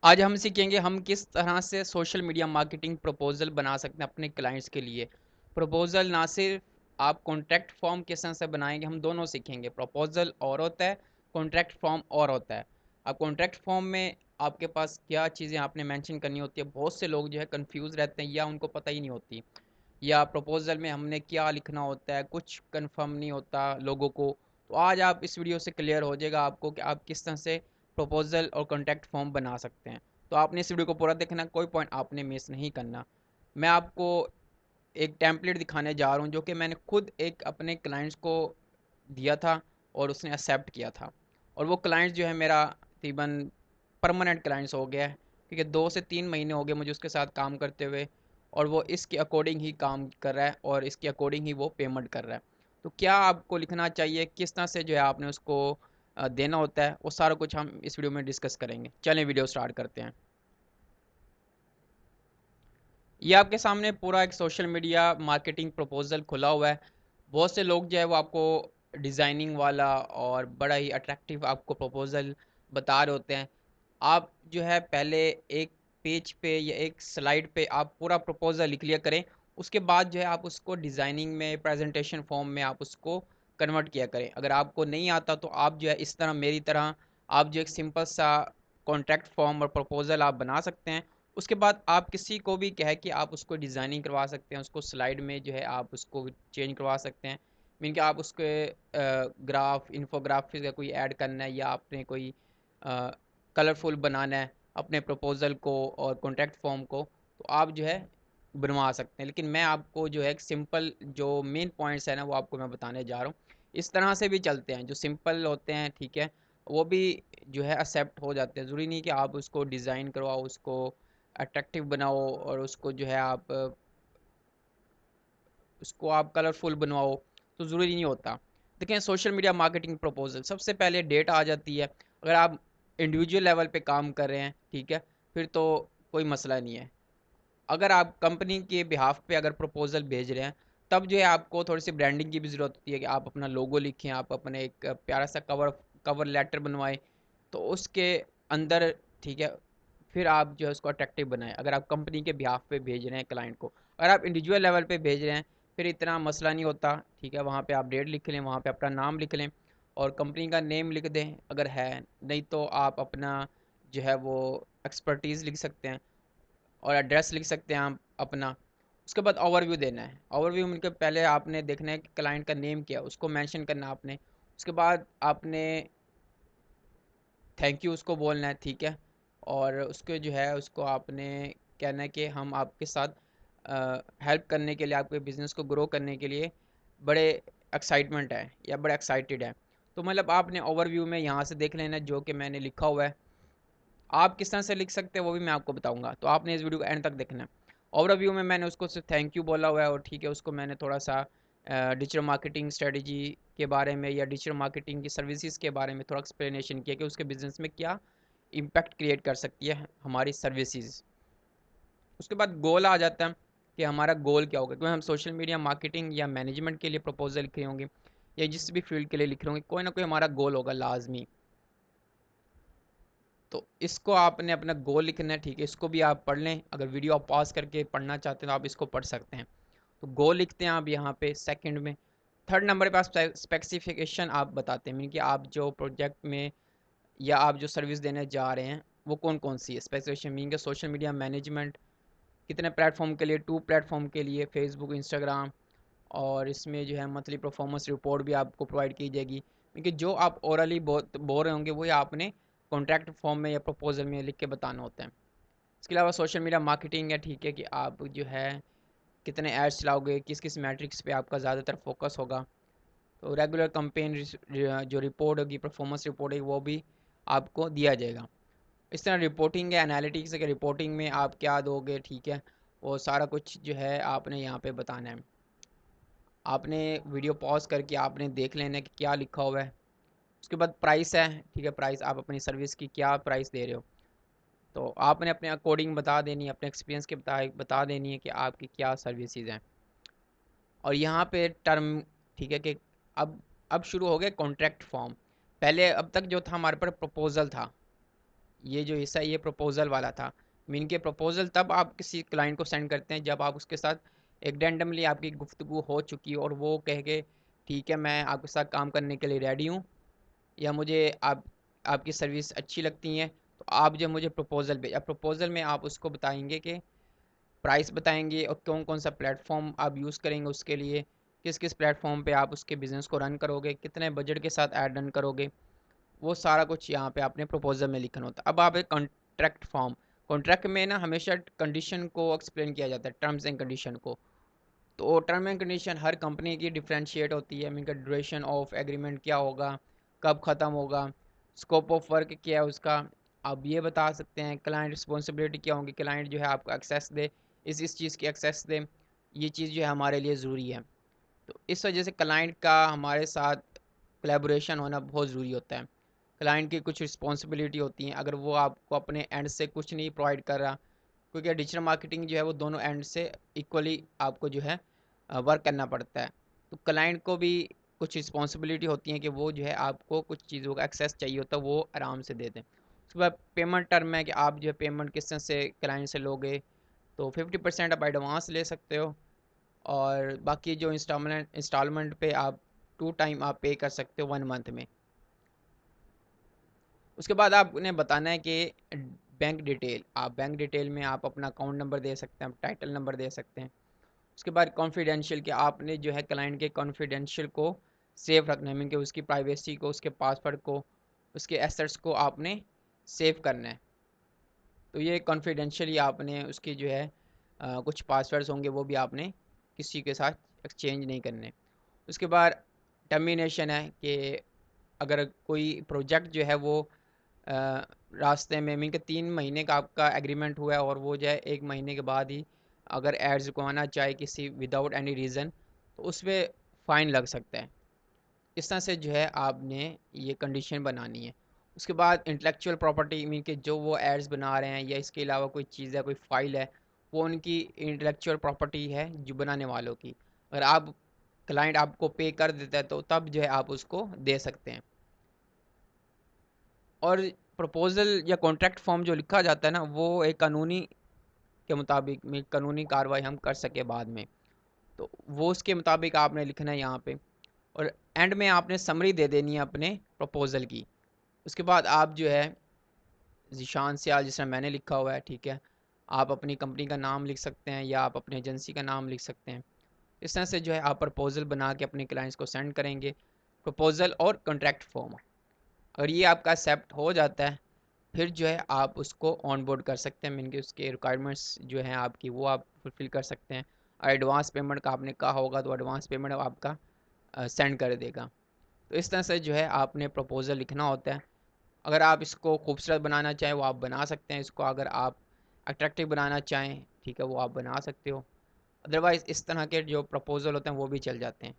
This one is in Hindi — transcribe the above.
आज हम सीखेंगे हम किस तरह से सोशल मीडिया मार्केटिंग प्रपोजल बना सकते हैं अपने क्लाइंट्स के लिए। प्रपोजल ना सिर्फ आप कॉन्ट्रैक्ट फॉर्म किस तरह से बनाएंगे, हम दोनों सीखेंगे। प्रपोजल और होता है, कॉन्ट्रैक्ट फॉर्म और होता है। अब कॉन्ट्रैक्ट फॉर्म में आपके पास क्या चीज़ें आपने मेंशन करनी होती है, बहुत से लोग जो है कंफ्यूज रहते हैं या उनको पता ही नहीं होती। या प्रपोजल में हमने क्या लिखना होता है, कुछ कंफर्म नहीं होता लोगों को। तो आज आप इस वीडियो से क्लियर हो जाएगा आपको कि आप किस तरह से प्रपोजल और कॉन्टैक्ट फॉर्म बना सकते हैं। तो आपने इस वीडियो को पूरा देखना, कोई पॉइंट आपने मिस नहीं करना। मैं आपको एक टेम्पलेट दिखाने जा रहा हूँ जो कि मैंने खुद एक अपने क्लाइंट्स को दिया था और उसने एक्सेप्ट किया था। और वो क्लाइंट्स जो है मेरा तकरीबन परमानेंट क्लाइंट्स हो गया है, क्योंकि 2 से 3 महीने हो गए मुझे उसके साथ काम करते हुए। और वो इसके अकॉर्डिंग ही काम कर रहा है और इसके अकॉर्डिंग ही वो पेमेंट कर रहा है। तो क्या आपको लिखना चाहिए, किस तरह से जो है आपने उसको देना होता है, वो सारा कुछ हम इस वीडियो में डिस्कस करेंगे। चलें वीडियो स्टार्ट करते हैं। ये आपके सामने पूरा एक सोशल मीडिया मार्केटिंग प्रपोजल खुला हुआ है। बहुत से लोग जो है वो आपको डिज़ाइनिंग वाला और बड़ा ही अट्रैक्टिव आपको प्रपोजल बता रहे होते हैं। आप जो है पहले एक पेज पे या एक स्लाइड पे आप पूरा प्रपोजल लिख लिया करें। उसके बाद जो है आप उसको डिज़ाइनिंग में, प्रेजेंटेशन फॉर्म में आप उसको कन्वर्ट किया करें। अगर आपको नहीं आता तो आप जो है इस तरह मेरी तरह आप जो एक सिंपल सा कॉन्ट्रैक्ट फॉर्म और प्रपोजल आप बना सकते हैं। उसके बाद आप किसी को भी कह के आप उसको डिज़ाइनिंग करवा सकते हैं, उसको स्लाइड में जो है आप उसको चेंज करवा सकते हैं। मीन कि आप उसके ग्राफ, इन्फोग्राफिक्स का कोई ऐड करना है या आपने कोई कलरफुल बनाना है अपने प्रपोजल को और कॉन्ट्रैक्ट फॉर्म को, तो आप जो है बनवा सकते हैं। लेकिन मैं आपको जो है एक सिंपल जो मेन पॉइंट्स है ना वो आपको मैं बताने जा रहा हूँ। इस तरह से भी चलते हैं, जो सिंपल होते हैं, ठीक है, वो भी जो है एक्सेप्ट हो जाते हैं। ज़रूरी नहीं कि आप उसको डिज़ाइन करवाओ, उसको अट्रैक्टिव बनाओ और उसको जो है आप उसको आप कलरफुल बनवाओ, तो ज़रूरी नहीं होता। देखें, सोशल मीडिया मार्केटिंग प्रपोजल सबसे पहले डेट आ जाती है। अगर आप इंडिविजुअल लेवल पे काम कर रहे हैं, ठीक है, फिर तो कोई मसला नहीं है। अगर आप कंपनी के बिहाफ पे अगर प्रपोजल भेज रहे हैं, तब जो है आपको थोड़ी सी ब्रांडिंग की भी ज़रूरत होती है कि आप अपना लोगो लिखें, आप अपने एक प्यारा सा कवर कवर लेटर बनवाएं, तो उसके अंदर, ठीक है, फिर आप जो है उसको अट्रैक्टिव बनाएं। अगर आप कंपनी के बिहाफ पे भेज रहे हैं क्लाइंट को, अगर आप इंडिविजुअल लेवल पे भेज रहे हैं फिर इतना मसला नहीं होता। ठीक है, वहाँ पे आप डेट लिख लें, वहाँ पे अपना नाम लिख लें और कंपनी का नेम लिख दें अगर है। नहीं तो आप अपना जो है वो एक्सपर्टीज़ लिख सकते हैं और एड्रेस लिख सकते हैं आप अपना। उसके बाद ओवरव्यू देना है। ओवरव्यू में के पहले आपने देखना है कि क्लाइंट का नेम क्या है, उसको मेंशन करना आपने। उसके बाद आपने थैंक यू उसको बोलना है, ठीक है। और उसके जो है उसको आपने कहना है कि हम आपके साथ हेल्प करने के लिए, आपके बिज़नेस को ग्रो करने के लिए बड़े एक्साइटमेंट है या बड़े एक्साइटेड है। तो मतलब आपने ओवरव्यू में यहाँ से देख लेना जो कि मैंने लिखा हुआ है। आप किस तरह से लिख सकते हैं वो भी मैं आपको बताऊंगा, तो आपने इस वीडियो को एंड तक देखना है। ओवरव्यू में मैंने उसको सिर्फ थैंक यू बोला हुआ है और ठीक है, उसको मैंने थोड़ा सा डिजिटल मार्केटिंग स्ट्रेटजी के बारे में या डिजिटल मार्केटिंग की सर्विसेज के बारे में थोड़ा एक्सप्लेनेशन किया कि उसके बिजनेस में क्या इम्पैक्ट क्रिएट कर सकती है हमारी सर्विसेज। उसके बाद गोल आ जाता है कि हमारा गोल क्या होगा, क्योंकि हम सोशल मीडिया मार्केटिंग या मैनेजमेंट के लिए प्रपोजल लिख रहे होंगे या जिस भी फील्ड के लिए लिख रहे होंगे, कोई ना कोई हमारा गोल होगा लाजमी। तो इसको आपने अपना गोल लिखना है, ठीक है। इसको भी आप पढ़ लें, अगर वीडियो आप पॉज करके पढ़ना चाहते हैं तो आप इसको पढ़ सकते हैं। तो गोल लिखते हैं आप यहाँ पे सेकंड में। थर्ड नंबर पे आप स्पेसिफिकेशन आप बताते हैं, मीन कि आप जो प्रोजेक्ट में या आप जो सर्विस देने जा रहे हैं वो कौन कौन सी है। स्पेसिफिकेशन मीन के सोशल मीडिया मैनेजमेंट, कितने प्लेटफॉर्म के लिए, 2 प्लेटफॉर्म के लिए, फेसबुक, इंस्टाग्राम। और इसमें जो है मंथली परफॉर्मेंस रिपोर्ट भी आपको प्रोवाइड की जाएगी, क्योंकि जो आप ओरली बोल रहे होंगे वही आपने कॉन्ट्रैक्ट फॉर्म में या प्रपोजल में लिख के बताना होता है। इसके अलावा सोशल मीडिया मार्केटिंग है, ठीक है, कि आप जो है कितने एड्स चलाओगे, किस किस मैट्रिक्स पे आपका ज़्यादातर फोकस होगा। तो रेगुलर कंपेन जो रिपोर्ट होगी, परफॉर्मेंस रिपोर्ट है, वो भी आपको दिया जाएगा। इस तरह रिपोर्टिंग है, एनालिटिक्स है कि रिपोर्टिंग में आप क्या दोगे, ठीक है, वो सारा कुछ जो है आपने यहाँ पे बताना है। आपने वीडियो पॉज करके आपने देख लेना है कि क्या लिखा हुआ है। उसके बाद प्राइस है, ठीक है, प्राइस आप अपनी सर्विस की क्या प्राइस दे रहे हो, तो आपने अपने अकॉर्डिंग बता देनी है, अपने एक्सपीरियंस के बता देनी है कि आपकी क्या सर्विसेज हैं। और यहाँ पे टर्म, ठीक है, कि अब शुरू हो गया कॉन्ट्रैक्ट फॉर्म। पहले अब तक जो था हमारे पर प्रपोजल था, ये जो हिस्सा ये प्रपोजल वाला था। मीन के प्रपोजल तब आप किसी क्लाइंट को सेंड करते हैं जब आप उसके साथ एक रेंडमली आपकी गुफ्तगू हो चुकी हो और वो कह के ठीक है मैं आपके साथ काम करने के लिए रेडी हूँ, या मुझे आपकी सर्विस अच्छी लगती है, तो आप जो मुझे प्रपोज़ल भेजा, प्रपोज़ल में आप उसको बताएंगे कि प्राइस बताएंगे और कौन कौन सा प्लेटफॉर्म आप यूज़ करेंगे उसके लिए, किस किस प्लेटफॉर्म पे आप उसके बिज़नेस को रन करोगे, कितने बजट के साथ ऐड रन करोगे, वो सारा कुछ यहाँ पे आपने प्रपोजल में लिखना होता है। अब आप एक कॉन्ट्रैक्ट फॉर्म, कॉन्ट्रैक्ट में ना हमेशा कंडीशन को एक्सप्लेन किया जाता है, टर्म्स एंड कंडीशन को। तो term and condition her company की डिफ्रेंशिएट होती है। मीन का ड्यूरेशन ऑफ एग्रीमेंट क्या होगा, कब ख़त्म होगा, स्कोप ऑफ वर्क क्या है उसका, आप ये बता सकते हैं। क्लाइंट रिस्पॉन्सिबिलिटी क्या होगी, क्लाइंट जो है आपको एक्सेस दे, इस चीज़ की एक्सेस दे, ये चीज़ जो है हमारे लिए ज़रूरी है। तो इस वजह से क्लाइंट का हमारे साथ कोलैबोरेशन होना बहुत ज़रूरी होता है। क्लाइंट की कुछ रिस्पॉन्सिबिलिटी होती हैं, अगर वो आपको अपने एंड से कुछ नहीं प्रोवाइड कर रहा, क्योंकि डिजिटल मार्केटिंग जो है वो दोनों एंड से इक्वली आपको जो है वर्क करना पड़ता है। तो क्लाइंट को भी कुछ रिस्पॉन्सिबिलिटी होती है कि वो जो है आपको कुछ चीज़ों का एक्सेस चाहिए होता है, वो आराम से दे दें। उसके बाद पेमेंट टर्म है कि आप जो है पेमेंट किस तरह से क्लाइंट से लोगे, तो 50% आप एडवांस ले सकते हो, और बाकी जो इंस्टॉलमेंट पे आप 2 टाइम आप पे कर सकते हो 1 मंथ में। उसके बाद आपने बताना है कि बैंक डिटेल, आप बैंक डिटेल में आप अपना अकाउंट नंबर दे सकते हैं, टाइटल नंबर दे सकते हैं। उसके बाद कॉन्फिडेंशियल कि आपने जो है क्लाइंट के कॉन्फिडेंशियल को सेव रखना है, मीन कि उसकी प्राइवेसी को, उसके पासवर्ड को, उसके एसेट्स को आपने सेव करना है। तो ये कॉन्फिडेंशियली आपने उसकी जो है कुछ पासवर्ड्स होंगे वो भी आपने किसी के साथ एक्सचेंज नहीं करने। उसके बाद टर्मिनेशन है कि अगर कोई प्रोजेक्ट जो है वो रास्ते में, मीन के 3 महीने का आपका एग्रीमेंट हुआ है और वो जो है 1 महीने के बाद ही अगर एड्स को आना चाहे किसी विदाउट एनी रीज़न, तो उस पर फ़ाइन लग सकता है। इस तरह से जो है आपने ये कंडीशन बनानी है। उसके बाद इंटेलेक्चुअल प्रॉपर्टी, मीन के जो वो एड्स बना रहे हैं या इसके अलावा कोई चीज़ है, कोई फ़ाइल है, वो उनकी इंटेलेक्चुअल प्रॉपर्टी है जो बनाने वालों की। अगर आप क्लाइंट आपको पे कर देता है तो तब जो है आप उसको दे सकते हैं। और प्रपोज़ल या कॉन्ट्रैक्ट फॉर्म जो लिखा जाता है ना, वो एक कानूनी के मुताबिक में कानूनी कार्रवाई हम कर सके बाद में, तो वो उसके मुताबिक आपने लिखना है यहाँ पे। और एंड में आपने समरी दे देनी है अपने प्रपोज़ल की। उसके बाद आप जो है ज़ीशान सियाल, जिस तरह मैंने लिखा हुआ है, ठीक है, आप अपनी कंपनी का नाम लिख सकते हैं या आप अपनी एजेंसी का नाम लिख सकते हैं। इस तरह से जो है आप प्रपोज़ल बना के अपने क्लाइंट्स को सेंड करेंगे, प्रपोज़ल और कॉन्ट्रैक्ट फॉर्म। अगर ये आपका एक्सेप्ट हो जाता है, फिर जो है आप उसको ऑन बोर्ड कर सकते हैं, मीन कि उसके रिक्वायरमेंट्स जो हैं आपकी वो आप फुलफ़िल कर सकते हैं। और एडवांस पेमेंट का आपने कहा होगा तो एडवांस पेमेंट आपका सेंड कर देगा। तो इस तरह से जो है आपने प्रपोज़ल लिखना होता है। अगर आप इसको खूबसूरत बनाना चाहें वो आप बना सकते हैं इसको, अगर आप अट्रैक्टिव बनाना चाहें, ठीक है, वो आप बना सकते हो। अदरवाइज़ इस तरह के जो प्रपोज़ल होते हैं वो भी चल जाते हैं।